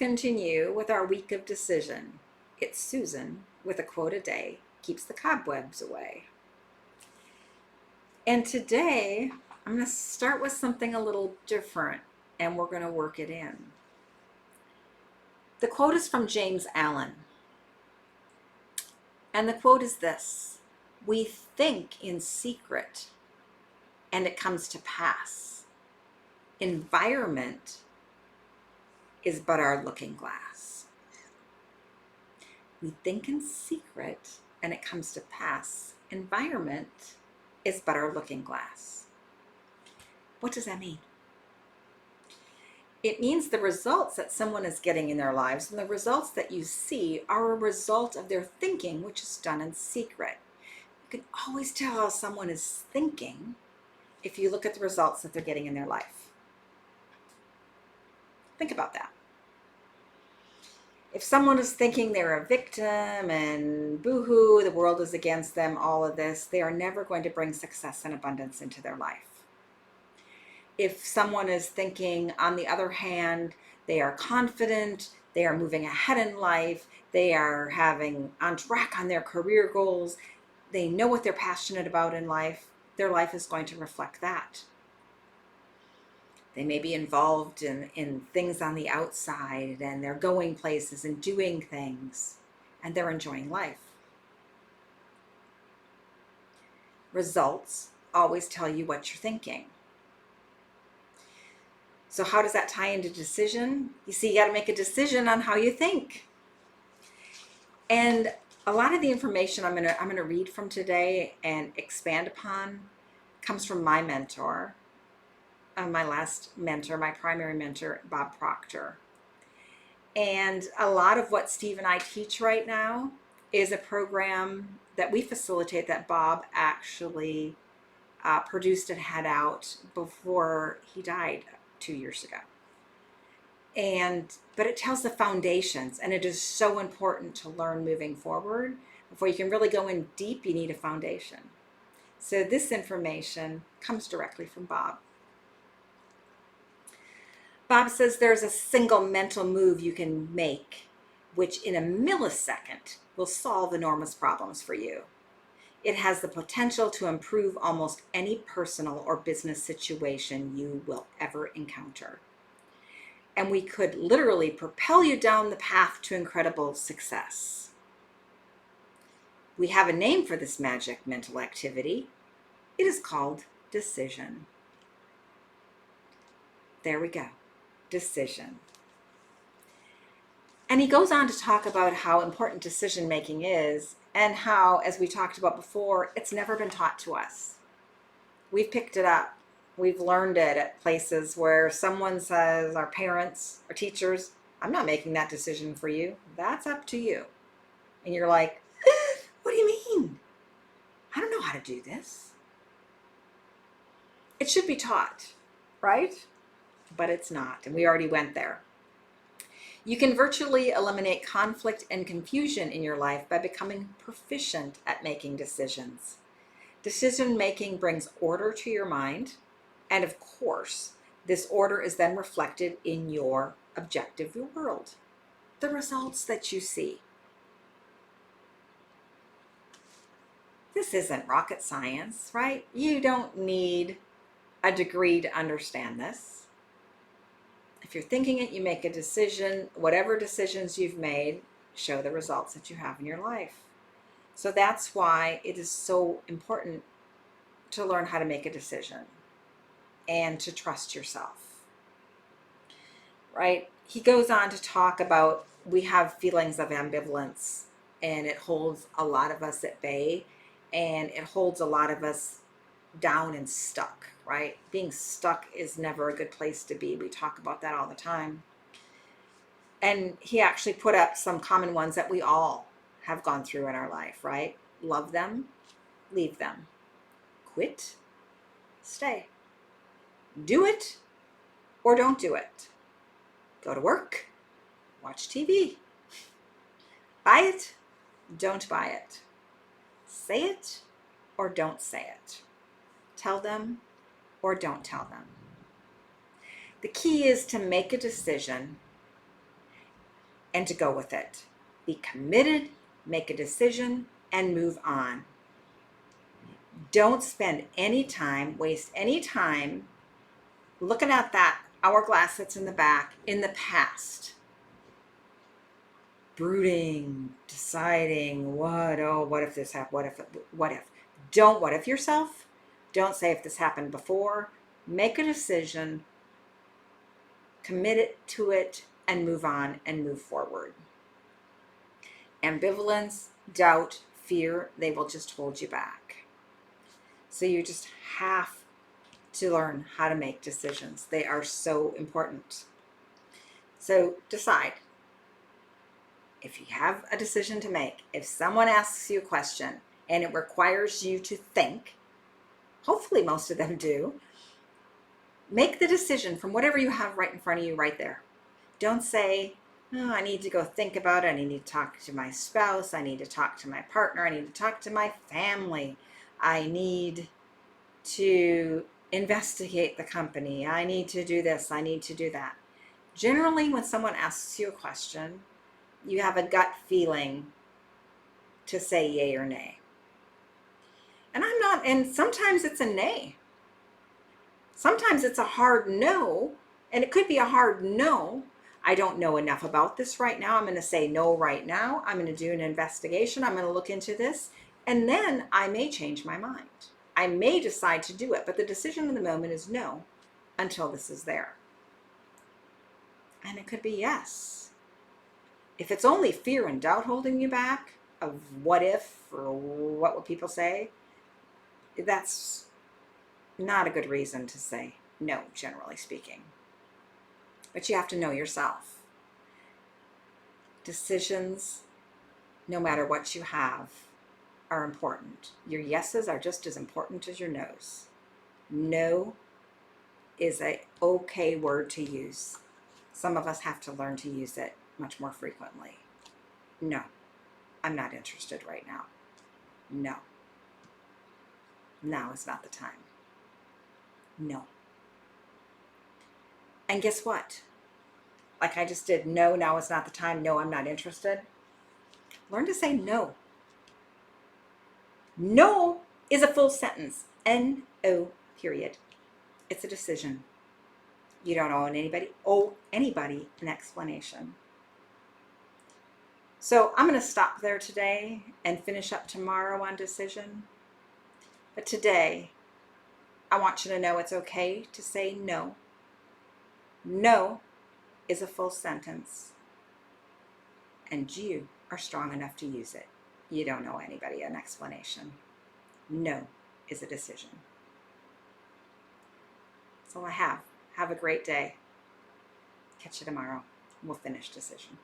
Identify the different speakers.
Speaker 1: continue with our week of decision. It's Susan with a quote a day keeps the cobwebs away. And today I'm going to start with something a little different and we're going to work it in. The quote is from James Allen. And the quote is this: "We think in secret and it comes to pass. Environment is but our looking glass." We think in secret and it comes to pass. Environment is but our looking glass. What does that mean? It means the results that someone is getting in their lives and the results that you see are a result of their thinking, which is done in secret. You can always tell how someone is thinking if you look at the results that they're getting in their life. Think about that. If someone is thinking they're a victim and boo-hoo, the world is against them, all of this, they are never going to bring success and abundance into their life. If someone is thinking, on the other hand, they are confident, they are moving ahead in life, they are having on track on their career goals, they know what they're passionate about in life, their life is going to reflect that. They may be involved in things on the outside and they're going places and doing things and they're enjoying life. Results always tell you what you're thinking. So how does that tie into decision? You see, you got to make a decision on how you think. And a lot of the information I'm going to read from today and expand upon comes from my mentor, my last mentor, my primary mentor, Bob Proctor. And a lot of what Steve and I teach right now is a program that we facilitate that Bob actually produced and had out before he died 2 years ago. But it tells the foundations, and it is so important to learn moving forward. Before you can really go in deep, you need a foundation. So this information comes directly from Bob. Bob says there's a single mental move you can make, which in a millisecond will solve enormous problems for you. It has the potential to improve almost any personal or business situation you will ever encounter. And we could literally propel you down the path to incredible success. We have a name for this magic mental activity. It is called decision. There we go. Decision. And he goes on to talk about how important decision making is and how, as we talked about before, it's never been taught to us. We've picked it up. We've learned it at places where someone says, our parents, our teachers, "I'm not making that decision for you. That's up to you." And you're like, "What do you mean? I don't know how to do this." It should be taught, right? But it's not, and we already went there. You can virtually eliminate conflict and confusion in your life by becoming proficient at making decisions. Decision making brings order to your mind, and of course, this order is then reflected in your objective world, the results that you see. This isn't rocket science, right? You don't need a degree to understand this. If you're thinking it, you make a decision. Whatever decisions you've made show the results that you have in your life. So that's why it is so important to learn how to make a decision and to trust yourself, right? He goes on to talk about we have feelings of ambivalence, and it holds a lot of us at bay, and it holds a lot of us down and stuck, right? Being stuck is never a good place to be. We talk about that all the time. And he actually put up some common ones that we all have gone through in our life, right? Love them, leave them. Quit, stay. Do it or don't do it. Go to work, watch TV. Buy it, don't buy it. Say it or don't say it. Tell them or don't tell them. The key is to make a decision and to go with it. Be committed, make a decision, and move on. Don't spend any time, waste any time looking at that hourglass that's in the back in the past, brooding, deciding what if this happened, what if. Don't what if yourself. Don't say if this happened before. Make a decision, commit it to it, and move on and move forward. Ambivalence, doubt, fear, they will just hold you back. So you just have to learn how to make decisions. They are so important. So decide. If you have a decision to make, if someone asks you a question and it requires you to think, hopefully most of them do, make the decision from whatever you have right in front of you right there. Don't say, oh, I need to go think about it. I need to talk to my spouse. I need to talk to my partner. I need to talk to my family. I need to investigate the company. I need to do this. I need to do that. Generally, when someone asks you a question, you have a gut feeling to say yay or nay. And sometimes it's a nay. Sometimes it's a hard no, and it could be a hard no. I don't know enough about this right now. I'm going to say no right now. I'm going to do an investigation. I'm going to look into this, and then I may change my mind. I may decide to do it, but the decision in the moment is no until this is there. And it could be yes. If it's only fear and doubt holding you back of what if or what will people say, that's not a good reason to say no, generally speaking. But you have to know yourself. Decisions, no matter what you have, are important. Your yeses are just as important as your nos. No is an okay word to use. Some of us have to learn to use it much more frequently. No, I'm not interested right now. No. Now is not the time. No. And guess what? Like I just did, no, now is not the time. No, I'm not interested. Learn to say no. No is a full sentence. N-O, period. It's a decision. You don't owe anybody an explanation. So I'm going to stop there today and finish up tomorrow on decision. But today, I want you to know it's okay to say no. No is a full sentence. And you are strong enough to use it. You don't owe anybody an explanation. No is a decision. That's all I have. Have a great day. Catch you tomorrow. We'll finish decision.